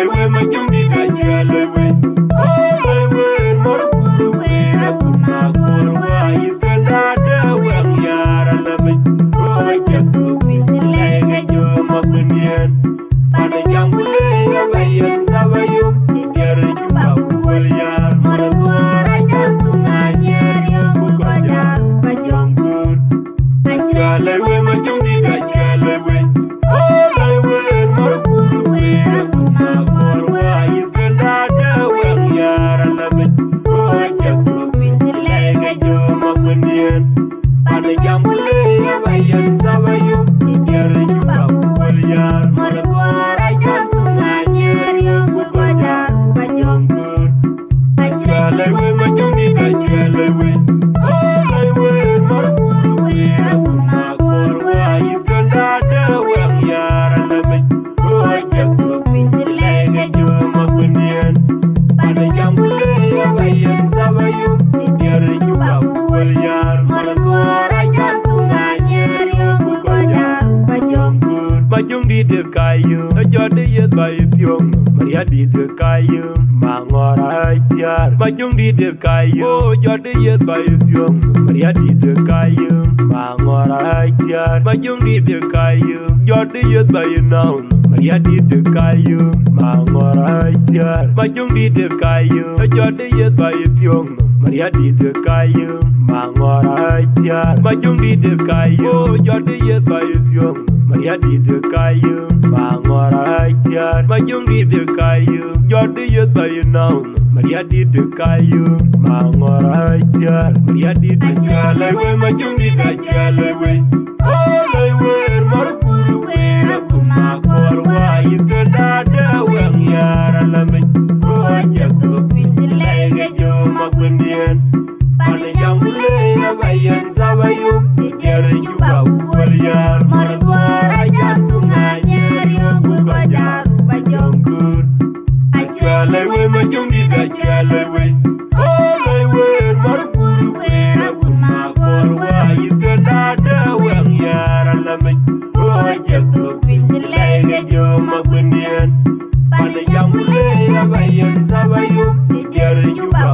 we ma jumdi da jale we. Oh we mor kuru we na kuma korwa iskanda de we yara la me. Oh jatu pindile ga jo ma kunien. Pane jambule ya bayen sabayu ikere juba ukol yar mor kwara jantu nganyer yo kukoja bajongur. Jale we ma jumdi da jale we. Majung di de kayu, jode yet by Ethiong, Maria di de kayu, Mangora jar. Majung di de kayu, jode yet by Ethiong, Maria di de kayu, Mangora jar. Majung di de kayu, jode yet by Noun, Maria di de kayu, Mangora jar. Majung di de kayu, jode yet by Ethiong, Maria di de kayu, Mangora jar. Majung di de kayu, jode yet by Ethiong. Maria di de kayu, Mangora jar. Majung di de kayu, jode yet by Noun. Maria di de kayu, Mangora jar. Maria di de jale we, majung di de jale we. Oh we, mor kuru we na kuma korwa iskanda de we yara la me. Oh jatu pindile ga jo ma kundien. Pane jambule ya bayen sabayu ikere juba ukol yar mor kwara jantu nganyer yo kukoja bajongur. Jale we ma jumdi da jale we. Oh we mor kuru we na kuma korwa iskanda de we yara la me. Oh jatu pindile ga jo ma kundien. Pane jambule ya bayen sabayu ikere juba